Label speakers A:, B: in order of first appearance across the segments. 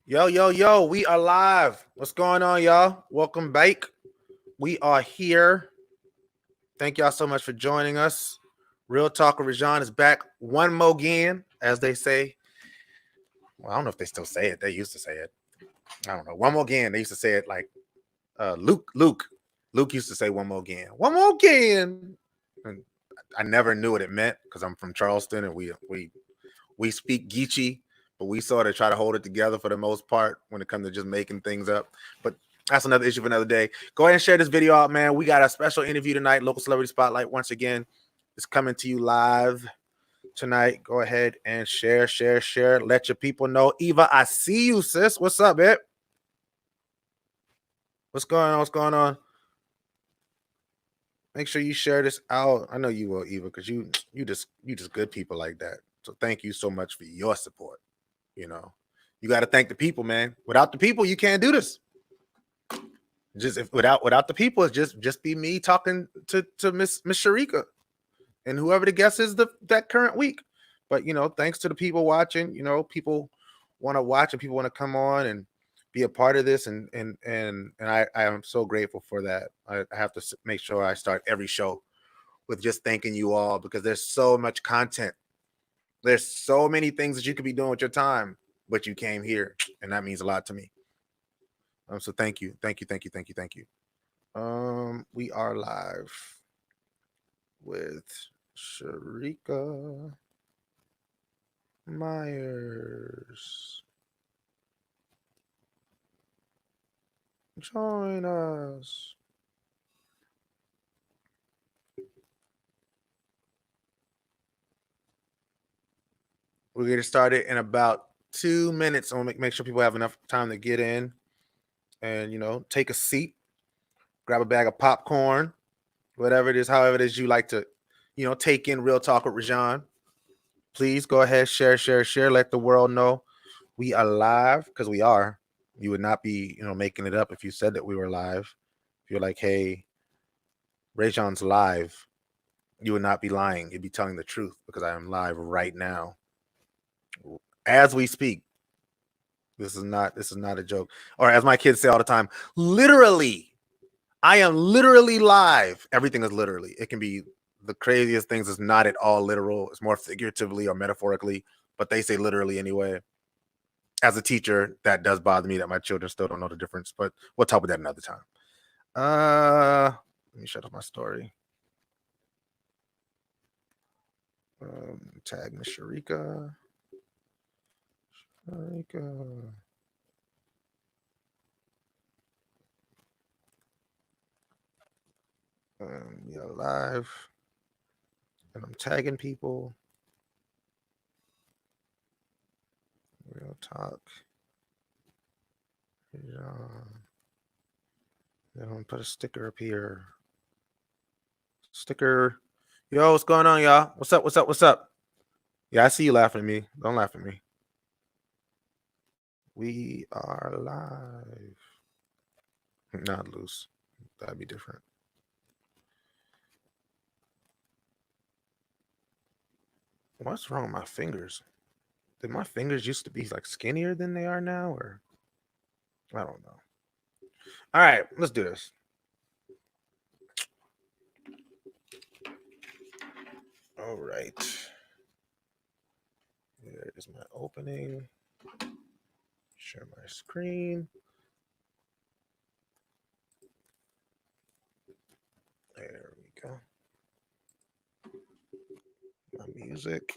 A: Yo, yo, yo, we are live. What's going on, y'all? Welcome back. We are here. Thank y'all so much for joining us. Real Talk with Rajon is back one more again, as they say. Well, I don't know if they still say it. They used to say it. I don't know. One more again. They used to say it like Luke used to say one more again. One more again. And I never knew what it meant because I'm from Charleston and we speak Geechee, but we sort of try to hold it together for the most part when it comes to just making things up. But that's another issue for another day. Go ahead and share this video out, man. We got a special interview tonight. Local Celebrity Spotlight, once again, is coming to you live tonight. Go ahead and share. Let your people know. Eva, I see you, sis. What's up, man? What's going on? Make sure you share this out. I know you will, Eva, because you just good people like that. So thank you so much for your support. You know, you got to thank the people, man. Without the people, you can't do this. Without the people, it's just be me talking to Miss Sherrikka and whoever the guest is that current week. But thanks to the people watching. People want to watch and people want to come on and be a part of this, and I am so grateful for that. I have to make sure I start every show with just thanking you all, because there's so much content. There's so many things that you could be doing with your time, but you came here, and that means a lot to me. So thank you. We are live with Sherrikka Meyers. Join us. We're getting started in about 2 minutes. I want to make sure people have enough time to get in and, take a seat, grab a bag of popcorn, whatever it is, however it is you like to, take in Real Talk with Rajon. Please go ahead, share. Let the world know we are live, because we are. You would not be, making it up if you said that we were live. If you're like, hey, Rajon's live, you would not be lying. You'd be telling the truth, because I am live right now as we speak. This is not a joke. Or as my kids say all the time, literally, I am literally live. Everything is literally. It can be the craziest things. It's not at all literal. It's more figuratively or metaphorically, but they say literally anyway. As a teacher, that does bother me that my children still don't know the difference, but we'll talk about that another time. Let me shut off my story. Tag Miss Sherrikka. We are live, and I'm tagging people. Real Talk. Then I'm gonna put a sticker up here. Sticker. Yo, what's going on, y'all? What's up? Yeah, I see you laughing at me. Don't laugh at me. We are live. Not loose. That'd be different. What's wrong with my fingers? Did my fingers used to be like skinnier than they are now, or I don't know. All right, let's do this. All right. There is my opening. Share my screen. There we go. My music.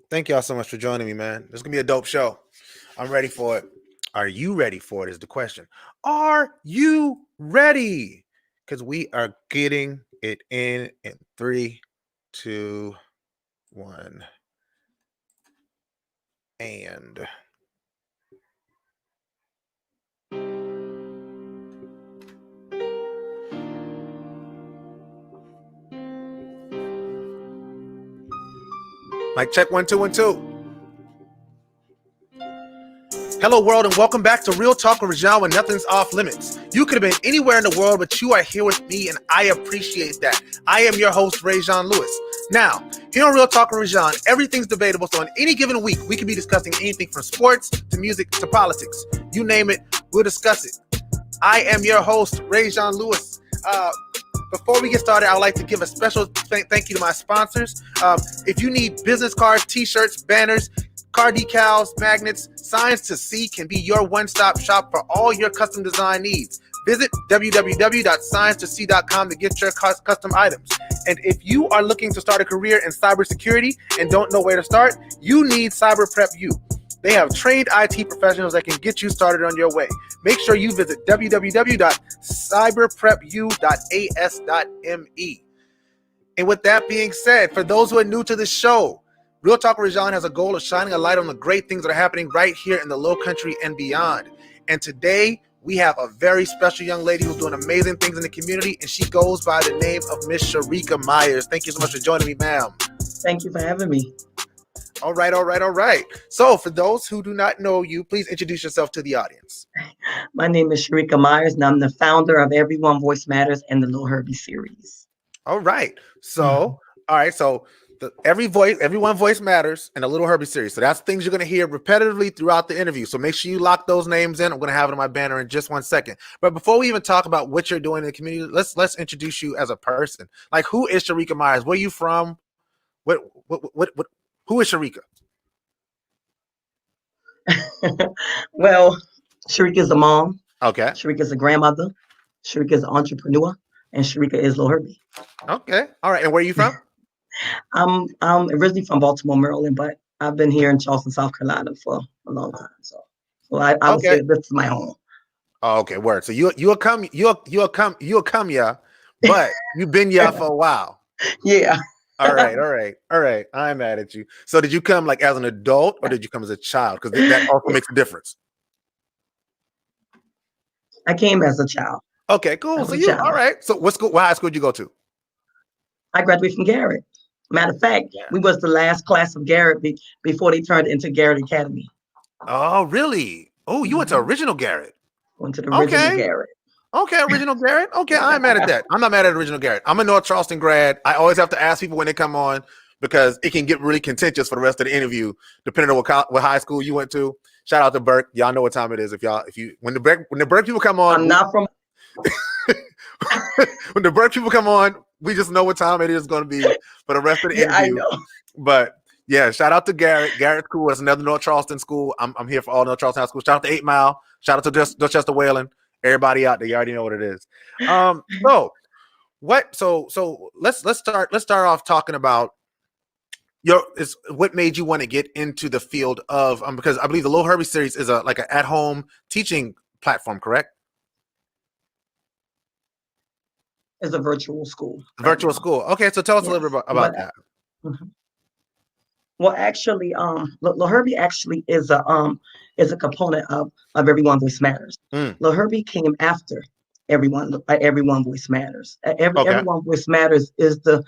A: Thank y'all so much for joining me, man. This is going to be a dope show. I'm ready for it. Are you ready for it is the question. Are you ready? Because we are getting it in 3, 2, 1. And mic check 1 2 1 2. Hello, world, and welcome back to Real Talk with Rajon, when nothing's off limits. You could have been anywhere in the world, but you are here with me, and I appreciate that. I am your host, Rajon Lewis. Now, here on Real Talk with Rajan, everything's debatable. So, in any given week, we could be discussing anything from sports to music to politics. You name it, we'll discuss it. I am your host, Rajan Lewis. Before we get started, I would like to give a special thank you to my sponsors. If you need business cards, t-shirts, banners, car decals, magnets, signs to see can be your one-stop shop for all your custom design needs. Visit www.signstosee.com to get your custom items. And if you are looking to start a career in cybersecurity and don't know where to start, you need Cyber Prep U. They have trained IT professionals that can get you started on your way. Make sure you visit www.cyberprepu.as.me. And with that being said, for those who are new to the show, Real Talk with Rajan has a goal of shining a light on the great things that are happening right here in the Low Country and beyond. And today, we have a very special young lady who's doing amazing things in the community, and she goes by the name of Miss Sherrikka Meyers. Thank you so much for joining me, ma'am.
B: Thank you for having me.
A: All right. So, for those who do not know you, please introduce yourself to the audience.
B: My name is Sherrikka Meyers, and I'm the founder of Everyone Voice Matters and the Lil Herbie series.
A: All right. So, everyone voice matters and a Little Herbie series. So that's things you're going to hear repetitively throughout the interview. So make sure you lock those names in. I'm going to have it on my banner in just 1 second. But before we even talk about what you're doing in the community, let's introduce you as a person. Like, who is Sherrikka Meyers? Where are you from? What who is Sherrikka?
B: Well, Sherrikka is a mom.
A: Okay.
B: Sherrikka is a grandmother. Sherrikka is an entrepreneur. And Sherrikka is Lil Herbie.
A: Okay. All right. And where are you from?
B: I'm originally from Baltimore, Maryland, but I've been here in Charleston, South Carolina for a long time. So I would say this is my home.
A: Oh, okay, word. So you'll come, yeah, but you've been here for a while.
B: Yeah.
A: All right. I'm mad at you. So did you come like as an adult or did you come as a child? Because that also makes a difference.
B: I came as a child.
A: Okay, cool. So all right. So what high school did you go to?
B: I graduated from Garrett. Matter of fact, we was the last class of Garrett before they turned into Garrett Academy.
A: Oh, really? Oh, you went to original Garrett.
B: Went to the original Garrett.
A: Okay, original Garrett. Okay, I'm mad at that. I'm not mad at original Garrett. I'm a North Charleston grad. I always have to ask people when they come on because it can get really contentious for the rest of the interview, depending on what high school you went to. Shout out to Burke. Y'all know what time it is. When the Burke people come on,
B: I'm not from.
A: When the Burke people come on, we just know what time it is going to be for the rest of the interview.
B: I know.
A: But yeah, shout out to Garrett. Garrett School is another North Charleston school. I'm here for all North Charleston High School. Shout out to 8 Mile. Shout out to Dorchester Whalen. Everybody out there, you already know what it is. So let's start off talking about what made you want to get into the field of because I believe the Lil Herbie series is like an at-home teaching platform, correct?
B: It's a virtual school.
A: Virtual school. Okay, so tell us a little bit about that.
B: Mm-hmm. Well, actually, Lil Herbie actually is a component of Everyone Voice Matters. Lil Herbie came after Everyone Voice Matters. Everyone Voice Matters is the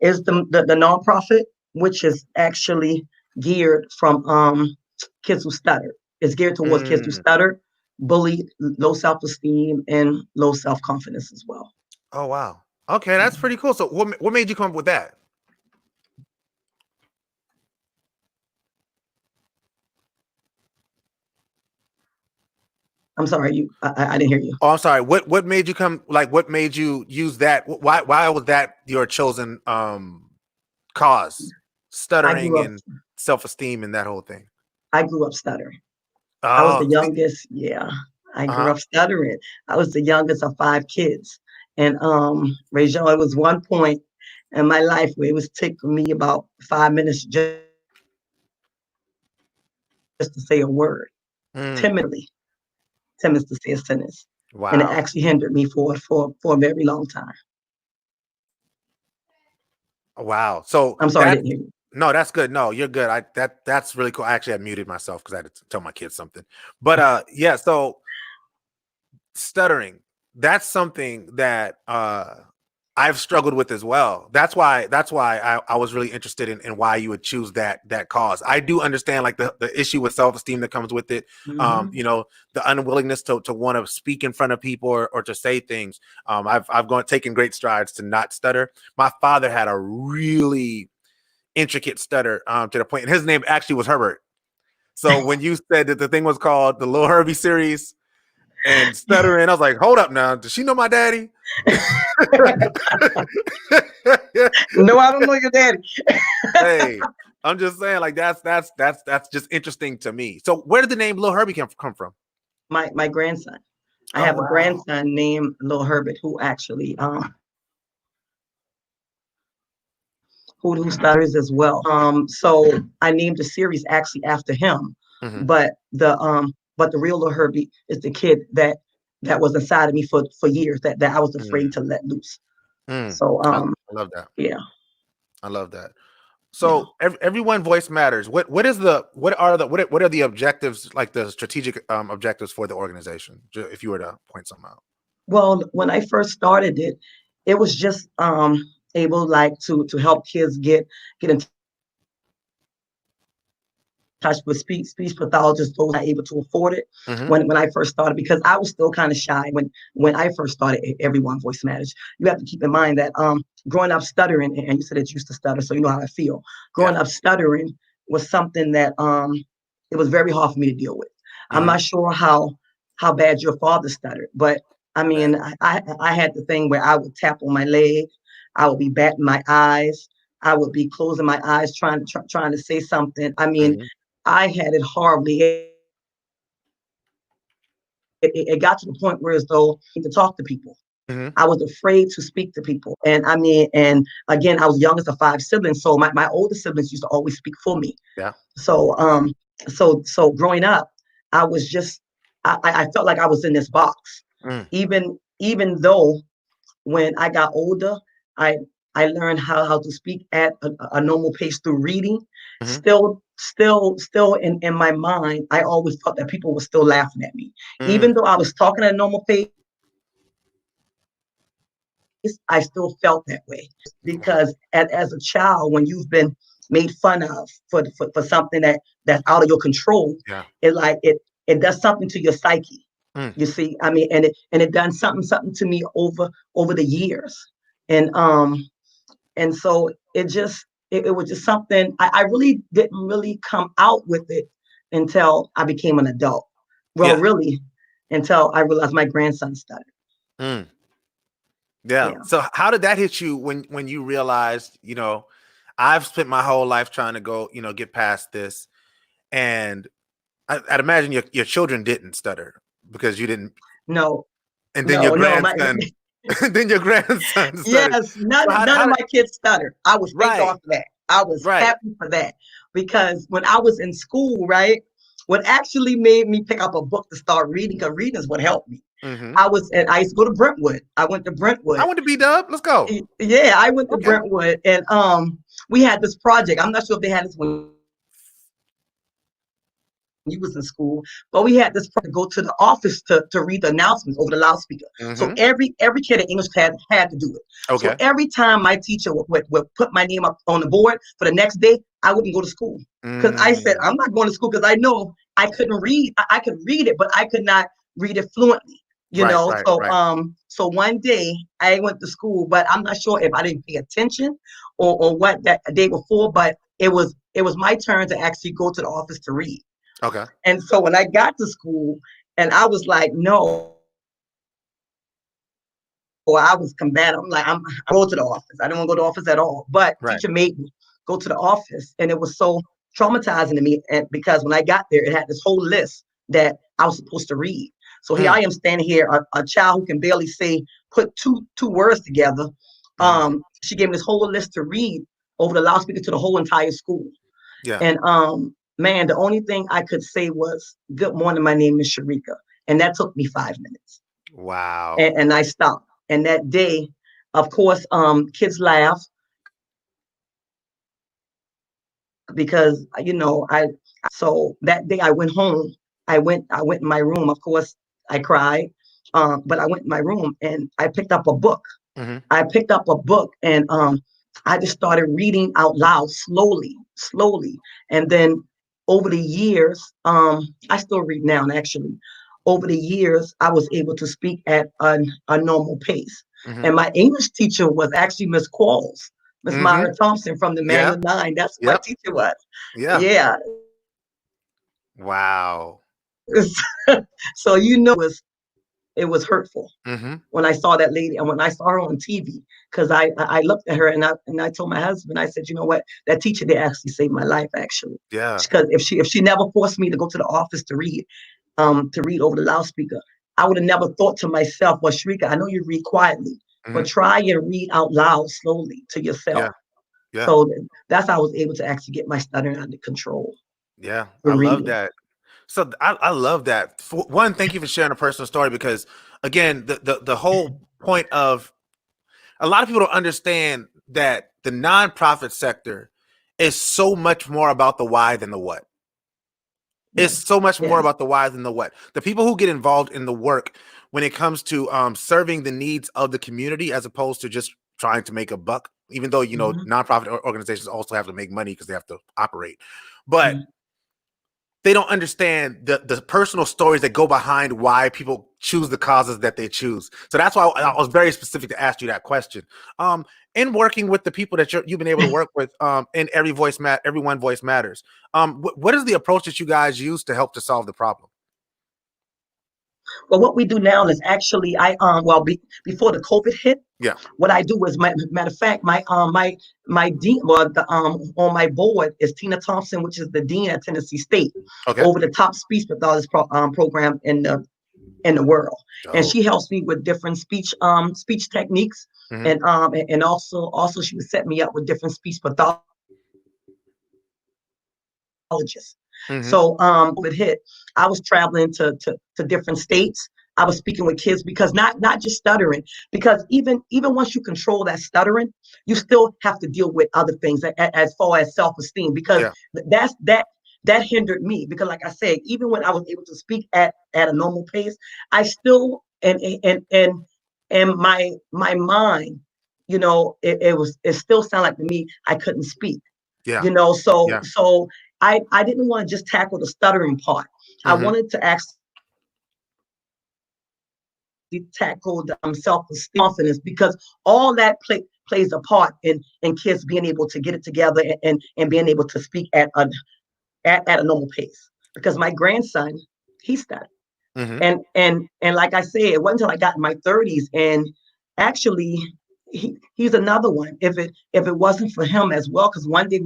B: nonprofit, which is actually geared from kids who stutter. It's geared towards kids who stutter, bullied, low self-esteem, and low self-confidence as well.
A: Oh wow. Okay, that's pretty cool. So what made you come up with that?
B: I'm sorry, I didn't hear you.
A: Oh, I'm sorry. What made you come? Like, what made you use that? Why was that your chosen cause? Stuttering and self-esteem and that whole thing.
B: I grew up stuttering. I was the youngest. Yeah, I grew up stuttering. I was the youngest of 5 kids, and Rajon, it was one point in my life where it was taking me about 5 minutes just to say a word, timidly. 10 minutes to say a sentence.
A: Wow.
B: And it actually hindered me for a very long time.
A: Wow. So
B: I'm sorry, I didn't hear you.
A: No, that's good. No, you're good. That's really cool. I actually had muted myself because I had to tell my kids something. But yeah, so stuttering, that's something that I've struggled with as well. That's why I was really interested in why you would choose that cause. I do understand like the issue with self-esteem that comes with it.
B: Mm-hmm.
A: You know, the unwillingness to want to speak in front of people or to say things. I've gone taken great strides to not stutter. My father had a really intricate stutter to the point, and his name actually was Herbert. So when you said that the thing was called the Little Herbie series and stuttering, I was like, hold up now, does she know my daddy?
B: No, I don't know your daddy.
A: Hey, I'm just saying, like that's just interesting to me. So where did the name Lil Herbie come from?
B: My grandson. I
A: Oh
B: have a
A: wow.
B: grandson named Lil Herbert who actually who stutters as well. So I named the series actually after him.
A: Mm-hmm.
B: But the real Lil Herbie is the kid that was inside of me for years that I was
A: Mm,
B: afraid to let loose.
A: mm.
B: So
A: I love that.
B: yeah,
A: I love that.
B: yeah.
A: So everyone voice matters. What are the objectives, like the strategic objectives for the organization? If you were to point some out.
B: Well, when I first started it, it was just able like to help kids get in touch with speech pathologists, those not able to afford it.
A: Mm-hmm.
B: When I first started, because I was still kind of shy when I first started. Everyone voice matters. You have to keep in mind that growing up stuttering, and you said that you used to stutter, so you know how I feel.
A: Yeah.
B: Growing up stuttering was something that it was very hard for me to deal with. I'm
A: Mm-hmm.
B: not sure how bad your father stuttered, but I
A: Bad.
B: mean, I had the thing where I would tap on my leg, I would be batting my eyes, I would be closing my eyes trying to say something. I mean,
A: Mm-hmm.
B: I had it horribly. It got to the point where as though I to talk to people.
A: Mm-hmm.
B: I was afraid to speak to people. And I mean, and again, I was youngest of five siblings. So my older siblings used to always speak for me.
A: Yeah.
B: So so growing up, I was just I felt like I was in this box.
A: Mm.
B: Even though when I got older, I I learned how to speak at a normal pace through reading.
A: Mm-hmm.
B: Still in my mind, I always thought that people were still laughing at me.
A: Mm.
B: Even though I was talking at a normal pace, I still felt that way. Because as a child, when you've been made fun of for something that's out of your control,
A: Yeah.
B: it does something to your psyche.
A: Mm.
B: You see, I mean, and it done something to me over the years. And so it was just something I really didn't really come out with it until I became an adult. Well,
A: Yeah.
B: really, until I realized my grandson stuttered.
A: Mm. Yeah.
B: Yeah.
A: So how did that hit you when you realized, I've spent my whole life trying to go, get past this, and I'd imagine your children didn't stutter because you didn't,
B: No,
A: and then your
B: no, my
A: grandson, then your grandson stuttered.
B: yes,
A: So
B: none
A: how
B: of
A: did
B: my kids stutter. I was thank
A: right,
B: God for that. I was
A: right.
B: happy for that because when I was in school, right, what actually made me pick up a book to start reading, because reading is what helped me.
A: Mm-hmm.
B: I used to go to Brentwood. I went to
A: I
B: Brentwood.
A: want to be Dub. Let's go.
B: Yeah, I went to
A: Okay.
B: Brentwood, and we had this project. I'm not sure if they had this when you was in school, but we had this project to go to the office to read the announcements over the loudspeaker. So
A: Mm-hmm.
B: every kid in English had to do it. So
A: Okay.
B: every time my teacher would put my name up on the board for the next day, I wouldn't go to school because I said
A: Mm.
B: I'm not going to school because I know I couldn't read. I could read it, but I could not read it fluently. You
A: Right,
B: know,
A: right,
B: so
A: right.
B: so one day I went to school, but I'm not sure if I didn't pay attention or what that day before, but it was my turn to actually go to the office to read.
A: Okay.
B: And so when I got to school and I was like, no, or I was combative. I'm like, I go to the office. I don't want to go to the office at all. But
A: Right.
B: teacher made me go to the office. And it was so traumatizing to me. And because when I got there, it had this whole list that I was supposed to read. So here
A: Mm.
B: I am standing here, a child who can barely say, put two words together.
A: Mm.
B: She gave me this whole list to read over the loudspeaker to the whole entire school.
A: Yeah.
B: And man, the only thing I could say was, "Good morning, my name is Sherrikka," and that took me 5 minutes,
A: Wow.
B: and I stopped. And that day, of course, kids laugh because I. So that day, I went home. I went in my room. Of course, I cried, but I went in my room and I picked up a book.
A: Mm-hmm.
B: I picked up a book and I just started reading out loud slowly, slowly. And then over the years, I still read now actually. Over the years, I was able to speak at a normal pace.
A: Mm-hmm.
B: And my English teacher was actually Miss Qualls, Miss
A: Mm-hmm.
B: Myra Thompson from the
A: Yeah.
B: Manual 9. That's who my
A: Yep.
B: teacher was.
A: Yeah.
B: Yeah.
A: Wow.
B: So it was hurtful
A: Mm-hmm.
B: when I saw that lady and when I saw her on TV, because I looked at her and I told my husband, I said, you know what, that teacher did actually saved my life actually,
A: Yeah.
B: because if she never forced me to go to the office to read over the loudspeaker, I would have never thought to myself, well, Sherrikka, I know you read quietly,
A: Mm-hmm.
B: but try and read out loud slowly to yourself.
A: Yeah. Yeah.
B: So that's how I was able to actually get my stuttering under control
A: Yeah. I
B: through
A: love
B: reading.
A: that. So I love that. For one, thank you for sharing a personal story because again, the whole point of a lot of people don't understand that the nonprofit sector is so much more about the why than the what. It's
B: Yes,
A: so much more
B: yes.
A: about the why than the what. The people who get involved in the work when it comes to serving the needs of the community as opposed to just trying to make a buck, even though,
B: Mm-hmm,
A: nonprofit organizations also have to make money because they have to operate. But
B: mm-hmm.
A: they don't understand the personal stories that go behind why people choose the causes that they choose. So that's why I was very specific to ask you that question. In working with the people that you've been able to work with, in everyone voice matters. What is the approach that you guys use to help to solve the problem?
B: Well, what we do now is actually before the COVID hit,
A: Yeah.
B: what I do is, matter of fact, my dean, well, on my board is Tina Thompson, which is the dean at Tennessee State,
A: Okay.
B: over the top speech pathologist program in the world, and
A: Dope.
B: she helps me with different speech techniques,
A: Mm-hmm.
B: and also she would set me up with different speech pathologists.
A: Mm-hmm.
B: So it hit. I was traveling to different states. I was speaking with kids because not just stuttering, because even once you control that stuttering, you still have to deal with other things as far as self-esteem, because
A: Yeah.
B: that hindered me, because like I said, even when I was able to speak at a normal pace, I still and my mind, it still sounded like to me I couldn't speak,
A: Yeah.
B: so
A: Yeah.
B: I didn't want to just tackle the stuttering part. I
A: Mm-hmm.
B: wanted to actually tackle the self-esteem, confidence, because all that plays a part in kids being able to get it together and being able to speak at a normal pace. Because my grandson, he stuttered.
A: Mm-hmm.
B: And like I said, it wasn't until I got in my 30s, and actually he's another one. If it wasn't for him as well, because one day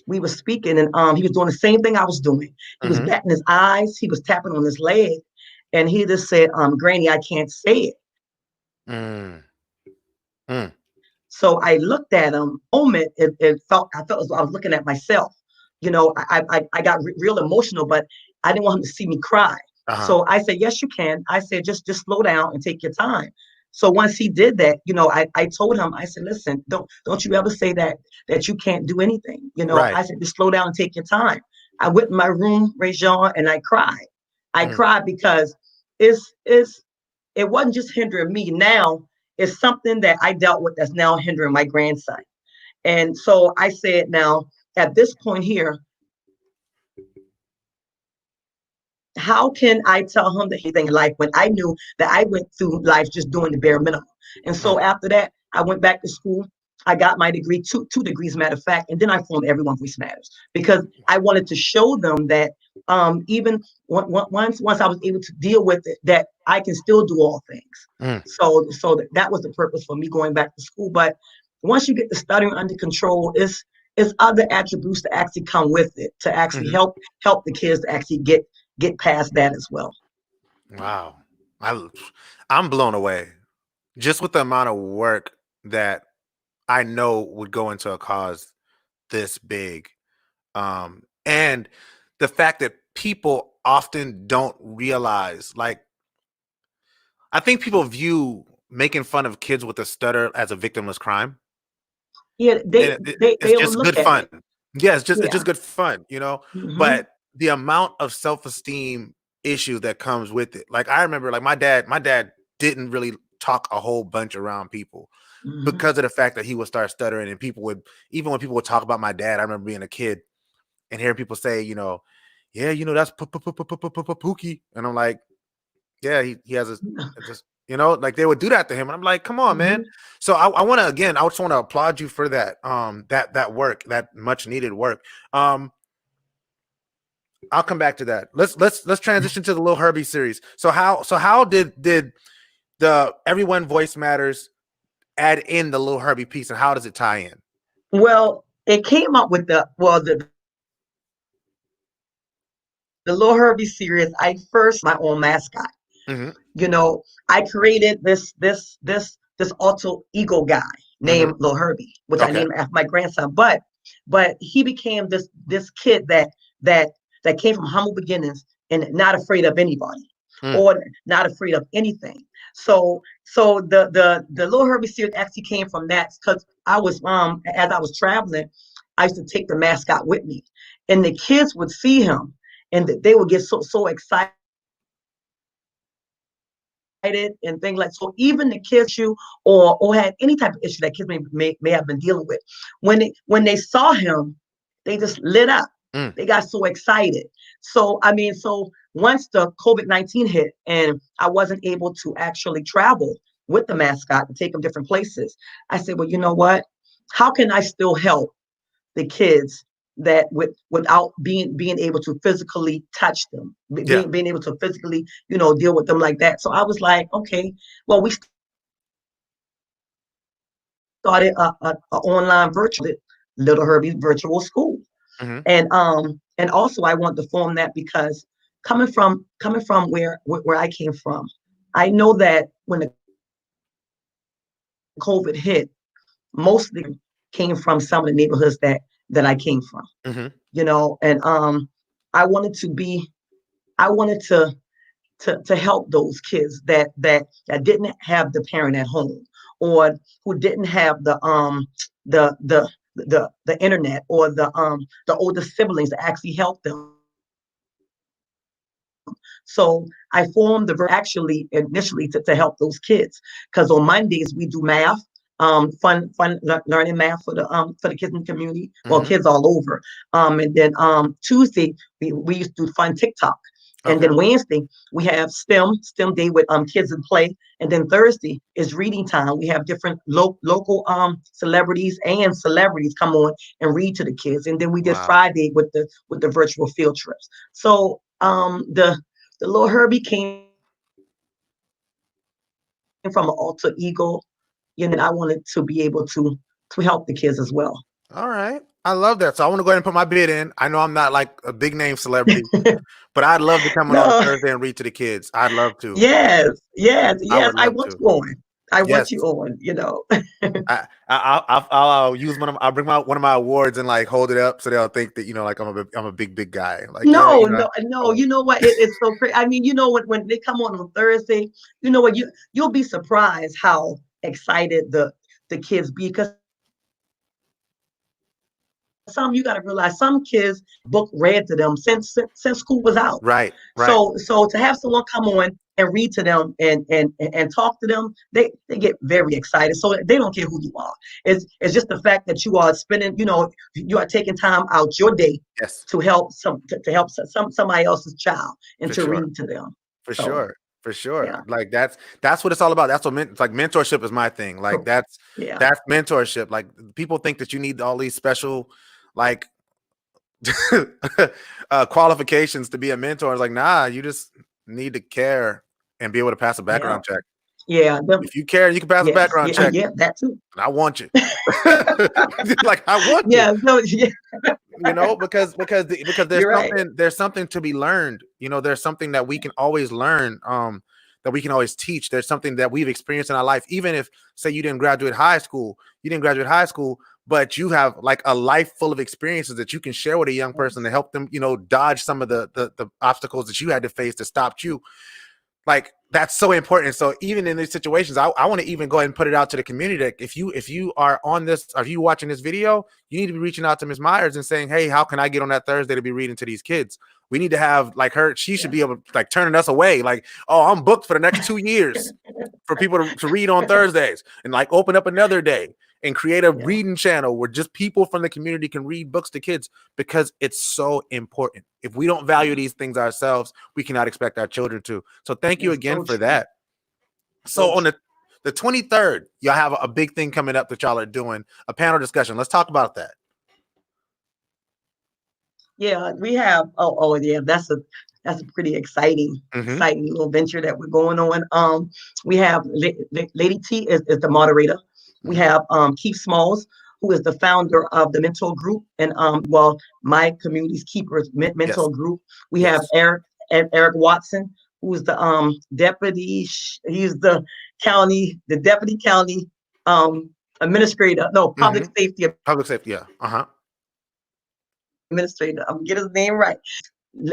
B: we were speaking, and he was doing the same thing I was doing. He was
A: Mm-hmm.
B: batting his eyes, he was tapping on his leg, and he just said, Granny, I can't say it.
A: Mm. Mm.
B: So I looked at him. Moment, I felt as though I was looking at myself. I got real emotional, but I didn't want him to see me cry.
A: Uh-huh.
B: So I said, yes, you can. I said, just slow down and take your time. So once he did that, I told him, I said, listen, don't you ever say that you can't do anything.
A: Right.
B: I said, just slow down and take your time. I went in my room, Rajon, and I cried. I
A: Mm.
B: cried because it's it wasn't just hindering me. Now it's something that I dealt with that's now hindering my grandson. And so I said, now at this point here, how can I tell him that anything in life when I knew that I went through life just doing the bare minimum? And
A: Mm.
B: so after that, I went back to school. I got my degree, two degrees, matter of fact, and then I formed Everyone Voice Matters, because I wanted to show them that even once I was able to deal with it, that I can still do all things.
A: Mm.
B: So that was the purpose for me going back to school. But once you get the stuttering under control, it's other attributes that actually come with it to actually
A: Mm-hmm.
B: help the kids to actually get past that as well.
A: Wow. I, I'm blown away just with the amount of work that I know would go into a cause this big. And the fact that people often don't realize, like, I think people view making fun of kids with a stutter as a victimless crime.
B: Yeah,
A: And it's
B: they
A: just
B: overlook
A: good
B: that.
A: fun. Yeah, it's
B: Yeah.
A: just good fun.
B: Hmm.
A: But the amount of self-esteem issue that comes with it. Like I remember like my dad didn't really talk a whole bunch around people
B: Mm-hmm.
A: because of the fact that he would start stuttering, and people would, even when people would talk about my dad, I remember being a kid and hearing people say, yeah, that's Pookie, and I'm like, yeah, he has a just, like they would do that to him, and I'm like, come on, man.
B: Mm-hmm.
A: So I want to, again, I just want to applaud you for that, that work, that much needed work. I'll come back to that. Let's transition to the Lil Herbie series. So how did the Everyone Voice Matters add in the Lil Herbie piece, and how does it tie in?
B: Well, it came up with the Lil Herbie series. I first my own mascot.
A: Mm-hmm.
B: I created this alter ego guy
A: Mm-hmm.
B: named Lil Herbie, which I
A: Okay.
B: named after my grandson. But he became this kid that that came from humble beginnings and not afraid of anybody
A: Mm.
B: or not afraid of anything. So the Lil Herbie series actually came from that because I was as I was traveling, I used to take the mascot with me, and the kids would see him and they would get so excited and things like so. Even the kids issue or had any type of issue that kids may have been dealing with, when they saw him, they just lit up.
A: Mm.
B: They got so excited. So I mean, so once the COVID-19 hit and I wasn't able to actually travel with the mascot to take them different places, I said, well, you know what? How can I still help the kids that without being able to physically touch them,
A: Yeah.
B: being able to physically deal with them like that. So I was like, okay, well, we started a online virtual Little Herbie's virtual school,
A: Mm-hmm.
B: and also I want to form that because coming from where I came from, I know that when the COVID hit, mostly came from some of the neighborhoods that I came from,
A: Mm-hmm.
B: and I wanted to be I wanted to help those kids that didn't have the parent at home or who didn't have the internet or the older siblings to actually help them. So I formed the actually initially to help those kids because on Mondays we do math, fun learning math for the kids in the community, well,
A: Mm-hmm.
B: kids all over. And then Tuesday we used to do fun TikTok. And
A: Okay.
B: then Wednesday we have STEM day with kids in play. And then Thursday is reading time. We have different local celebrities and celebrities come on and read to the kids. And then we did
A: Wow.
B: Friday with the virtual field trips. So the Lil Herbie came from an alter ego, and I wanted to be able to help the kids as well.
A: All right. I love that. So I want to go ahead and put my bid in. I know I'm not like a big name celebrity, but I'd love to come on a
B: No,
A: Thursday and read to the kids. I'd love to.
B: yes, yes,
A: I
B: yes.
A: would
B: I
A: love
B: want
A: to.
B: you on. I
A: Yes.
B: want you on.
A: I'll use I'll bring one of my awards and like hold it up so they'll think that like I'm a big guy. Like, yeah,
B: No, no, no.
A: oh,
B: You know what? It's so crazy. I mean, when they come on Thursday, you know what? You'll be surprised how excited the kids be because you got to realize some kids book read to them since school was out.
A: right, right.
B: So to have someone come on and read to them and talk to them, they get very excited. So they don't care who you are. It's just the fact that you are spending, you are taking time out your day
A: Yes,
B: to help to help somebody else's child and
A: for
B: to
A: sure.
B: read to them.
A: For
B: So
A: sure. For sure.
B: yeah,
A: Like that's what it's all about. That's what it's like mentorship is my thing. Like
B: yeah.
A: that's mentorship. Like people think that you need all these special like qualifications to be a mentor. It's like, nah, you just need to care and be able to pass a
B: Yeah,
A: background check.
B: yeah,
A: If you care, you can pass a
B: yes,
A: background
B: yeah,
A: check.
B: yeah, that too.
A: And I want you. Like I want you.
B: Yeah, no, yeah,
A: Because
B: you're right.
A: there's something to be learned. There's something that we can always learn, that we can always teach. There's something that we've experienced in our life. Even if, say, you didn't graduate high school, but you have like a life full of experiences that you can share with a young person to help them, dodge some of the obstacles that you had to face that stopped you. Like that's so important. So even in these situations, I want to even go ahead and put it out to the community that if you are on this, or if you watching this video, you need to be reaching out to Ms. Meyers and saying, hey, how can I get on that Thursday to be reading to these kids? We need to have like her. She should be able to like turning us away. Like, oh, I'm booked for the next 2 years for people to read on Thursdays, and like open up another day and create a reading channel where just people from the community can read books to kids, because it's so important. If we don't value these things ourselves, we cannot expect our children to. So thank you again for that. So on the 23rd, y'all have a big thing coming up that y'all are doing, a panel discussion. Let's talk about that.
B: Yeah, we have. Oh, yeah. That's a pretty exciting little venture that we're going on. We have Lady T is the moderator. We have Keith Smalls, who is the founder of the Mentor Group, and my community's keepers Mentor Group. We have Eric Watson, who's the deputy. He's the deputy county administrator. No, public safety.
A: Public safety. Yeah.
B: Administrator. I'm gonna get his name right.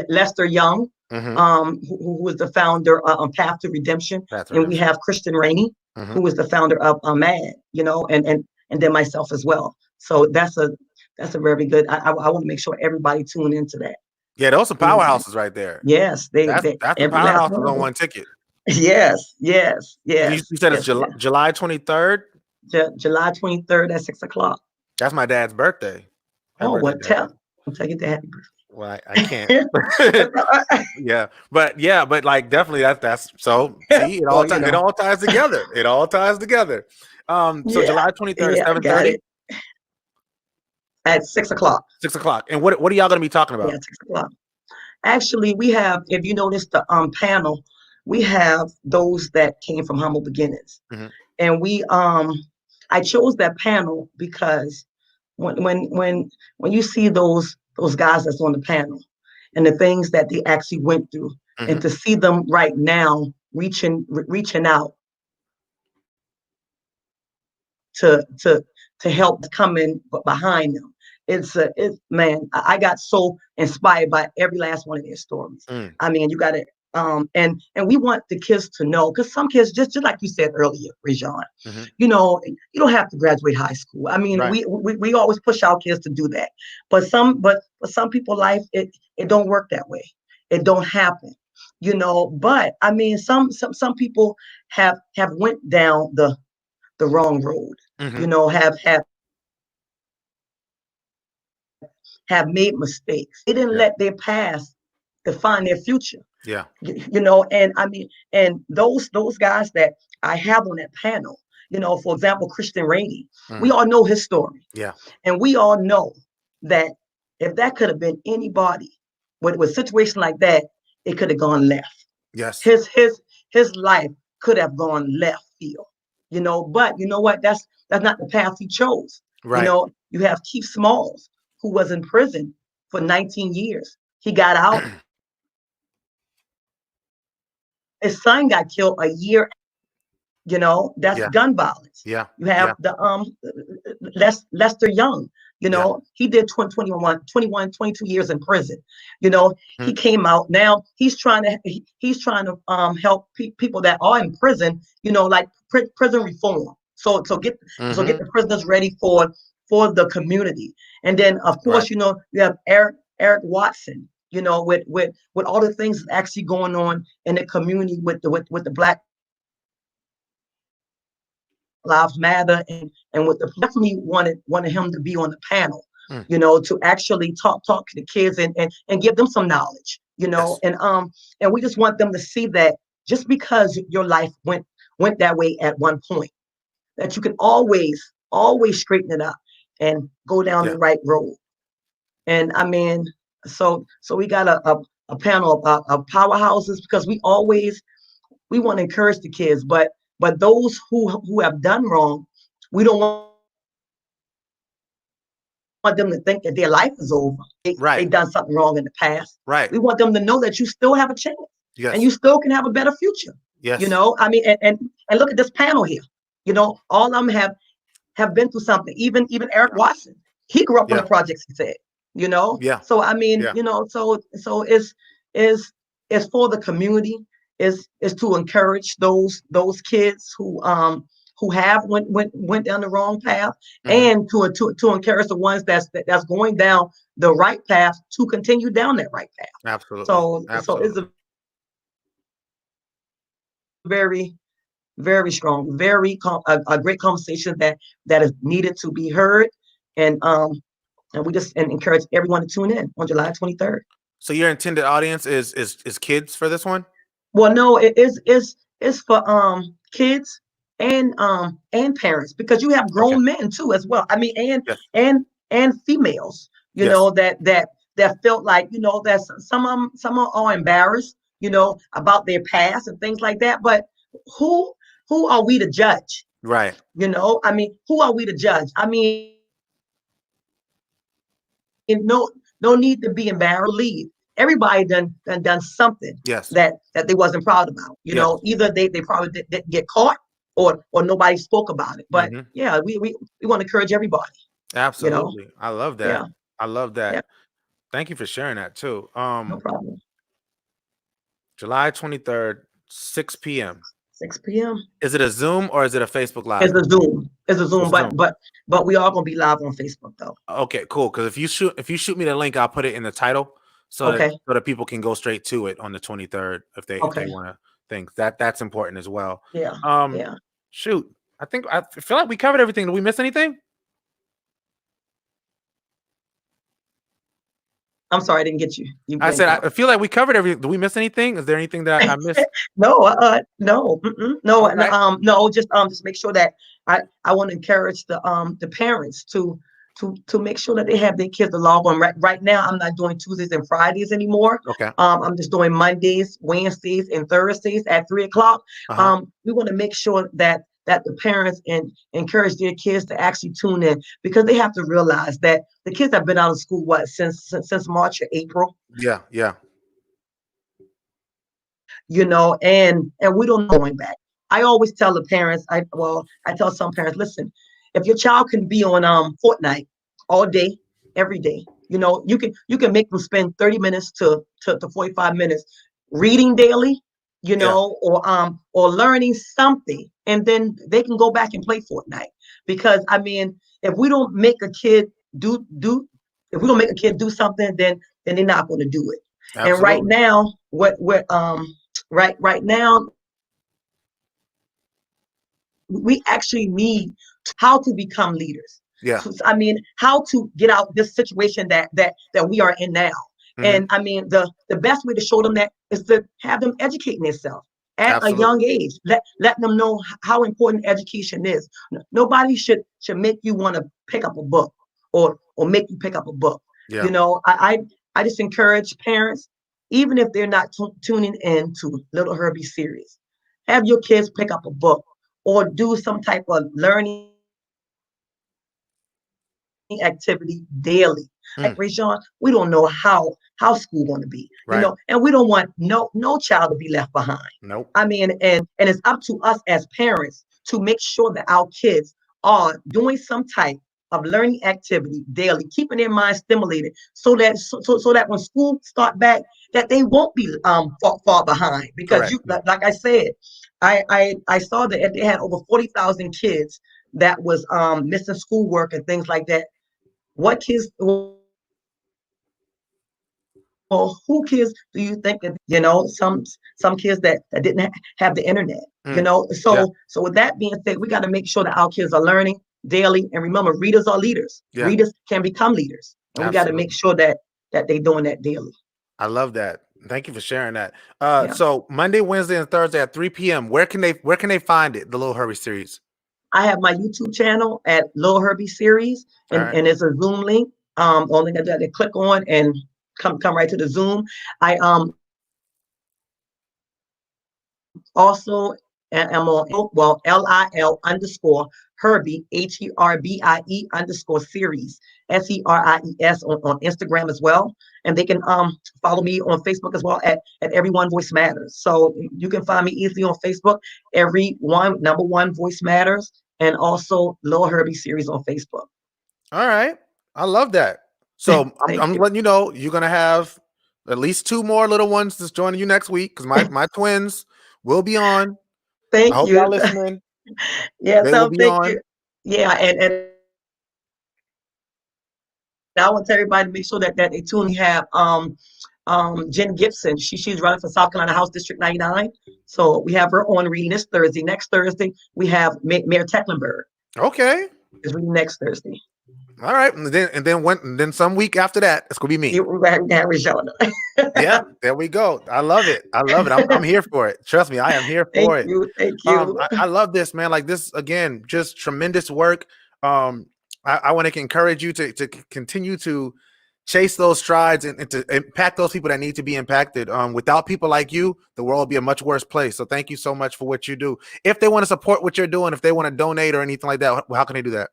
B: Lester Young, who was the founder of Path to Redemption, and we have Christian Rainey, who was the founder of MAD, and then myself as well. So that's a very good. I want to make sure everybody tune into that.
A: Yeah, those are powerhouses right there.
B: Yes,
A: that's the powerhouses on one ticket.
B: Yes.
A: And you said it's July 23rd.
B: July 23rd at 6:00.
A: That's my dad's birthday.
B: Well, I'll tell you the happy birthday.
A: Well, I can't. but like definitely that's so. See, it all ties together. It all ties together. So July 23rd, 7:30
B: at 6:00.
A: 6:00. And what are y'all going to be talking about?
B: Yeah, 6:00. Actually, we have, if you notice the panel, we have those that came from humble beginnings, and we I chose that panel because when you see those guys that's on the panel and the things that they actually went through, and to see them right now reaching out to help coming behind them, man, I got so inspired by every last one of their stories. I mean, you got to and we want the kids to know, because some kids, just like you said earlier, Rajon, you don't have to graduate high school. I mean, we always push our kids to do that, but some people's life, it don't work that way. It don't happen, but I mean, some people have went down the wrong road, have made mistakes. They didn't let their past define their future.
A: Yeah.
B: And I mean, and those guys that I have on that panel, for example, Christian Rainey, we all know his story.
A: Yeah.
B: And we all know that if that could have been anybody with a situation like that, it could have gone left.
A: Yes.
B: His life could have gone left field, but you know what? That's not the path he chose.
A: Right.
B: You have Keith Smalls, who was in prison for 19 years. He got out. His son got killed a year. That's gun violence.
A: Yeah.
B: You have the Lester Young. He did 21, 22 years in prison. He came out. Now he's trying to help people that are in prison. Like prison reform. So get the prisoners ready for the community. And then of course, you have Eric Watson. With all the things that's actually going on in the community with the Black Lives Matter, and with the definitely wanted him to be on the panel, to actually talk to the kids and give them some knowledge, and we just want them to see that just because your life went that way at one point, that you can always straighten it up and go down the right road. And I mean, so we got a panel of powerhouses, because we want to encourage the kids, but those who have done wrong, we don't want them to think that their life is over. They done something wrong in the past.
A: Right.
B: We want them to know that you still have a chance.
A: Yes.
B: And you still can have a better future.
A: Yes.
B: I mean, and look at this panel here. All of them have been through something. Even Eric Watson, he grew up on the projects, he said.
A: Yeah.
B: So I mean, so it's for the community, is to encourage those kids who have went down the wrong path, and to encourage the ones that's going down the right path to continue down that right path.
A: Absolutely.
B: So it's a very, very strong, a great conversation that is needed to be heard, and we just encourage everyone to tune in on July 23rd.
A: So your intended audience is kids for this one?
B: Well, no, it is for kids and parents, because you have
A: Okay.
B: grown men too as well. I mean,
A: Yes.
B: and females,
A: Yes.
B: that felt like, that some are embarrassed, about their past and things like that. But who who are we to judge?
A: Right.
B: I mean, who are we to judge? I mean, no need to be embarrassed or believe. Everybody done something
A: Yes.
B: that they wasn't proud about.
A: Yes.
B: Either they probably didn't get caught, or nobody spoke about it. But
A: Hmm.
B: yeah, we want to encourage everybody. You know,
A: Absolutely. I love
B: yeah,
A: that. I love
B: yeah,
A: that. Thank you for sharing that too.
B: no problem.
A: July 23rd, 6 p.m.
B: 6 p.m.
A: Is it a Zoom or is it a Facebook
B: It's
A: Live?
B: a Zoom. It's a
A: It's a
B: Zoom, but
A: Zoom.
B: we are gonna be live on Facebook though.
A: Okay, cool. Because if you shoot me the link, I'll put it in the title so that
B: Okay,
A: people can go straight to it on the 23rd if they
B: okay,
A: want to think that's important as well.
B: yeah,
A: Um,
B: yeah.
A: shoot, I feel like we covered everything. Did we miss anything?
B: I'm sorry, I didn't get you. You
A: I
B: blinked
A: said
B: out.
A: I feel like we covered everything. Did we miss anything? Is there anything that I missed?
B: No, no, no,
A: All right.
B: no. Just make sure that I want to encourage the parents to make sure that they have their kids to log on. Right now, I'm not doing Tuesdays and Fridays anymore.
A: Okay.
B: I'm just doing Mondays, Wednesdays, and Thursdays at 3 o'clock.
A: Uh-huh.
B: We want to make sure that the parents and encourage their kids to actually tune in, because they have to realize that the kids have been out of school since March or April.
A: Yeah. Yeah.
B: And we don't know going back. I always tell the parents, I tell some parents, listen, if your child can be on Fortnite all day, every day, you can make them spend 30 minutes to 45 minutes reading daily,
A: Yeah.
B: or learning something, and then they can go back and play Fortnite. Because I mean, if we don't make a kid do if we don't make a kid do something, then they're not going to do it. And right
A: Absolutely.
B: now, right now, we actually need how to become leaders.
A: Yeah.
B: So, I mean, how to get out this situation that we are in now.
A: Hmm.
B: And I mean, the best way to show them that is to have them educating themselves at a young
A: Absolutely.
B: age. Let them know how important education is. Nobody should make you want to pick up a book, or make you pick up a book.
A: Yeah.
B: I just encourage parents, even if they're not tuning in to Little Herbie series, have your kids pick up a book or do some type of learning activity daily. Like Rayshawn, we don't know how
A: Mm.
B: school going to be, and we don't want
A: Right.
B: no child to be left behind. I mean,
A: Nope.
B: and it's up to us as parents to make sure that our kids are doing some type of learning activity daily, keeping their minds stimulated, so that when school start back, that they won't be far behind. Because
A: Correct.
B: like I said, I saw that they had over 40,000 kids that was missing schoolwork and things like that. What kids? Well, who kids do you think that some kids that didn't have the internet?
A: Mm. Yeah.
B: So with that being said, we got to make sure that our kids are learning daily. And remember, readers are leaders.
A: Yeah.
B: Readers can become leaders, and we got to make
A: Absolutely.
B: sure that they're doing that daily.
A: I love that. Thank you for sharing that.
B: Yeah.
A: So Monday, Wednesday, and Thursday at 3 p.m. Where can they find it? The Little Hurry series.
B: I have my YouTube channel at Lil Herbie Series,
A: All
B: and
A: right.
B: it's a Zoom link. Only got to click on and come right to the Zoom. I also am on LIL _Herbie HERBIE _series SERIES on Instagram as well. And they can follow me on Facebook as well at Every One Voice Matters. So you can find me easily on Facebook, #1 Voice Matters, and also Lil Herbie Series on Facebook.
A: All right. I love that. So I'm
B: Thank you.
A: letting you know you're gonna have at least two more little ones that's joining you next week because my twins will be on. I
B: Thank
A: hope y'all
B: you.
A: listening.
B: Yeah,
A: They will
B: so
A: be
B: thank you.
A: on.
B: Yeah, and I want everybody to make sure that they tune. We have Jen Gibson. She's running for South Carolina House District 99. So we have her on reading this Thursday. Next Thursday, we have Mayor Tecklenburg.
A: Okay.
B: Is reading next Thursday.
A: All right. And then some week after that, it's gonna be me.
B: Yeah,
A: there we go. I love it. I'm here for it. Trust me, I am here for it.
B: Thank you.
A: I love this, man. Like this again, just tremendous work. I want to encourage you to continue to chase those strides and to impact those people that need to be impacted. Without people like you, the world would be a much worse place. So thank you so much for what you do. If they want to support what you're doing, if they want to donate or anything like that, how can they do that?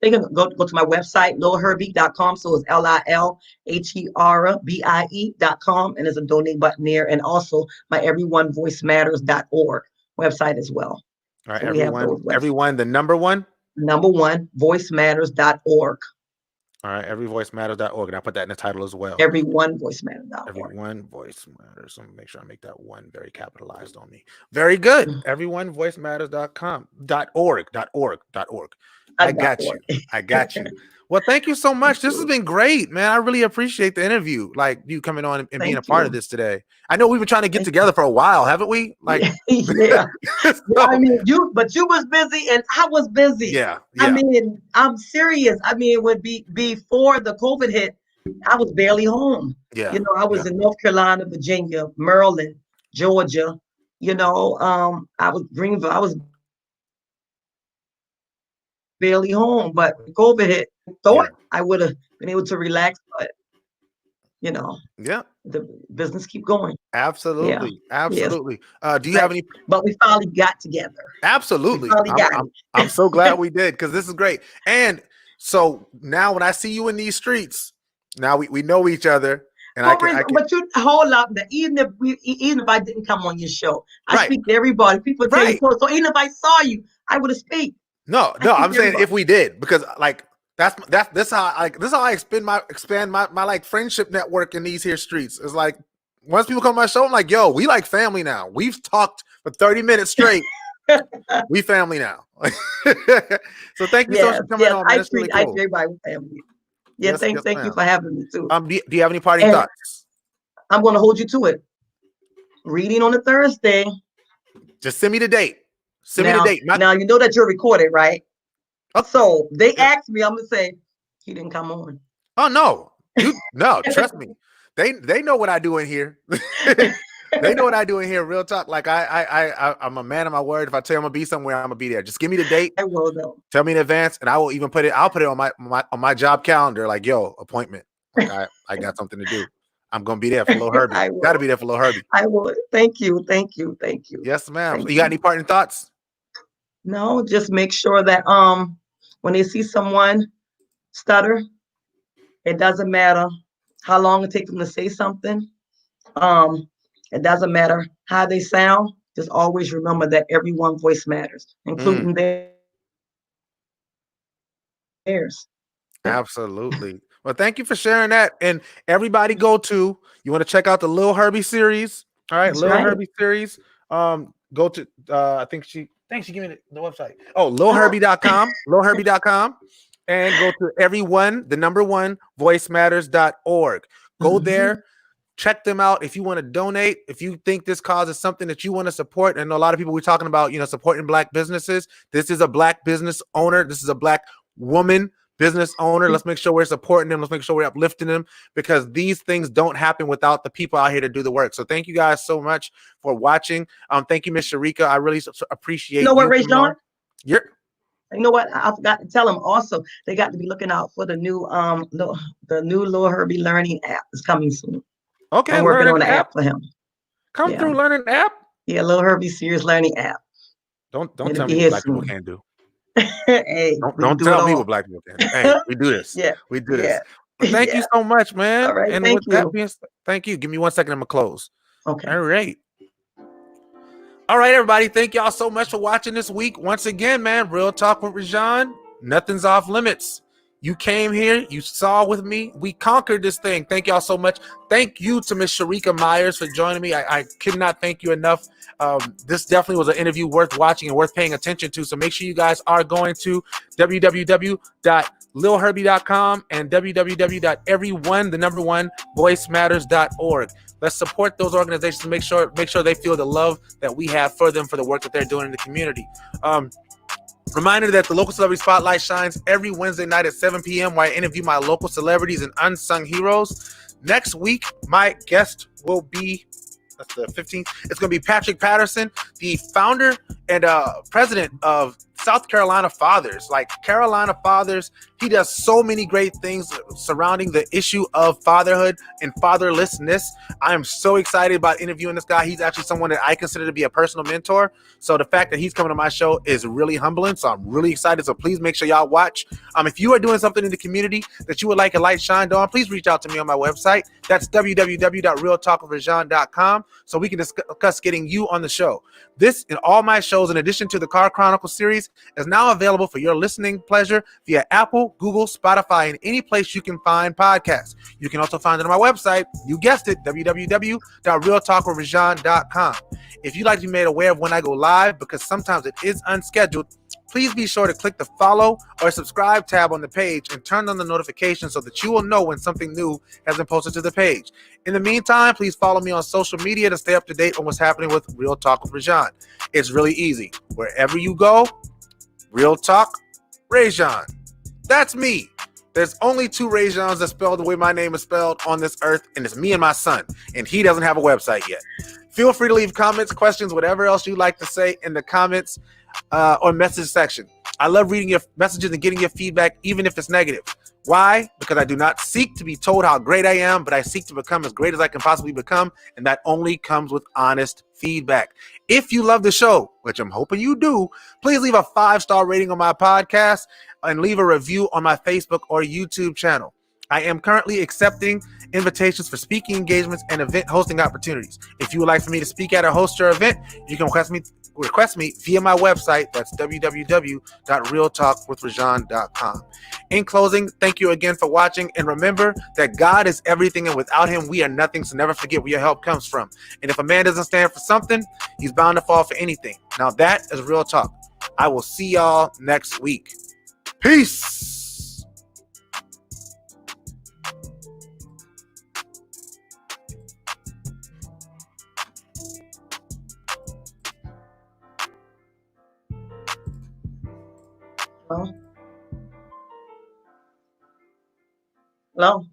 B: They can go to my website, lilherbie.com. So it's LILHERBIE.com. And there's a donate button there. And also my everyonevoicematters.org website as well.
A: All right, so everyone, the number one?
B: Number one, voicematters.org.
A: All right, everyvoicematters.org. And I'll put that in the title as well.
B: Everyonevoicematters.org.
A: Everyone Voice Matters. Let me make sure I make that one very capitalized on me. Very good. Everyonevoicematters.org. I got you. Well, thank you so much. This has been great, man. I really appreciate the interview. Like you coming on and being a part of this today. I know we've been trying to get together for a while, haven't we? Like,
B: yeah. I mean, you was busy and I was busy.
A: Yeah.
B: I mean, I'm serious. I mean, it would be before the COVID hit. I was barely home.
A: Yeah.
B: You know, I was in North Carolina, Virginia, Maryland, Georgia. You know, I was Greenville. I was barely home, but COVID hit. Thought I would have been able to relax, but you know, the business keep going.
A: Absolutely. Do you have any?
B: But we finally got together.
A: Absolutely. I'm so glad we did, because this is great. And so now when I see you in these streets, now we know each other. And I can,
B: but you hold up that even if I didn't come on your show, I speak to everybody. People tell you so even if I saw you, I would have speak.
A: No, I'm saying if we did, because like that's how I expand my like friendship network in these here streets. It's like once people come on my show, I'm like, yo, we like family now. We've talked for 30 minutes straight. We family now. So thank you so much for coming on.
B: I treat everybody with family. Yeah, thank you for having me too.
A: Do you have any parting thoughts?
B: I'm going to hold you to it. Reading on a Thursday.
A: Just send me the date. Send me the date.
B: Now you know that you're recorded, right? So they asked me, I'm gonna say he didn't come on.
A: Oh no, no, trust me. They know what I do in here. They know what I do in here. Real talk. Like I'm a man of my word. If I tell you I'm gonna be somewhere, I'm gonna be there. Just give me the date.
B: I will though.
A: Tell me in advance, and I will even put it. I'll put it on my job calendar. Like, yo, appointment. Like, I got something to do. I'm gonna be there for Lil Herbie. Got to be there for Lil Herbie.
B: I will. Thank you.
A: Yes, ma'am. You got any parting thoughts?
B: No, just make sure that when they see someone stutter, it doesn't matter how long it takes them to say something. It doesn't matter how they sound. Just always remember that everyone's voice matters, including theirs.
A: Absolutely. Well, thank you for sharing that. And everybody you want to check out the Lil Herbie series. All right, Lil Herbie series. Go to I think she gave me the website. Oh, lilherbie.com, lilherbie.com, and go to voicematters.org. Go there, check them out. If you want to donate, if you think this cause is something that you want to support, and a lot of people we're talking about, supporting Black businesses. This is a Black business owner. This is a Black woman business owner. Let's make sure we're supporting them. Let's make sure we're uplifting them, because these things don't happen without the people out here to do the work. So thank you guys so much for watching. Thank you, Miss Sherrikka. I really appreciate
B: you. Know what, Ray John?
A: You
B: know what? I forgot to tell them also, they got to be looking out for the new Lil Herbie Learning app is coming soon.
A: Okay.
B: I'm working on an app for him.
A: Come through Learning app?
B: Yeah, Lil Herbie Serious Learning app.
A: Don't tell me what Black people can't do.
B: Hey,
A: don't tell me what Black people can do. Hey, we do this. We do this. But thank you so much, man.
B: All right,
A: and
B: thank
A: with that being said, thank you. Give me 1 second. I'm gonna close.
B: Okay.
A: All right, everybody. Thank y'all so much for watching this week. Once again, man, Real Talk with Rajan. Nothing's off limits. You came here, you saw with me, we conquered this thing. Thank y'all so much. Thank you to Miss Sherrikka Meyers for joining me. I could not thank you enough. This definitely was an interview worth watching and worth paying attention to. So make sure you guys are going to www.lilherbie.com and www.everyone.voicematters.org. Let's support those organizations and make sure they feel the love that we have for them for the work that they're doing in the community. Reminder that the Local Celebrity Spotlight shines every Wednesday night at 7 p.m. where I interview my local celebrities and unsung heroes. Next week, my guest will be, that's the 15th, it's going to be Patrick Patterson, the founder and president of South Carolina Fathers. Like Carolina Fathers, he does so many great things surrounding the issue of fatherhood and fatherlessness. I am so excited about interviewing this guy. He's actually someone that I consider to be a personal mentor. So the fact that he's coming to my show is really humbling. So I'm really excited. So please make sure y'all watch. If you are doing something in the community that you would like a light shined on, please reach out to me on my website. That's www.realtalkwithrajan.com so we can discuss getting you on the show. This and all my shows, in addition to the Car Chronicles series, is now available for your listening pleasure via Apple, Google, Spotify, and any place you can find podcasts. You can also find it on my website. You guessed it, www.realtalkwithrajan.com. If you'd like to be made aware of when I go live, because sometimes it is unscheduled, please be sure to click the follow or subscribe tab on the page and turn on the notifications so that you will know when something new has been posted to the page. In the meantime, please follow me on social media to stay up to date on what's happening with Real Talk with Rajan. It's really easy. Wherever you go, Real Talk, Rajan. That's me. There's only 2 Rajans that spell the way my name is spelled on this earth, and it's me and my son, and he doesn't have a website yet. Feel free to leave comments, questions, whatever else you'd like to say in the comments or message section. I love reading your messages and getting your feedback, even if it's negative. Why? Because I do not seek to be told how great I am, but I seek to become as great as I can possibly become, and that only comes with honest feedback. If you love the show, which I'm hoping you do, please leave a 5-star rating on my podcast and leave a review on my Facebook or YouTube channel. I am currently accepting invitations for speaking engagements and event hosting opportunities. If you would like for me to speak at or host your event, you can request me via my website. That's www.realtalkwithrajan.com. In closing, thank you again for watching, and remember that God is everything, and without him we are nothing, so never forget where your help comes from. And if a man doesn't stand for something, he's bound to fall for anything. Now that is Real Talk. I will see y'all next week. Peace.
B: Hello? Hello?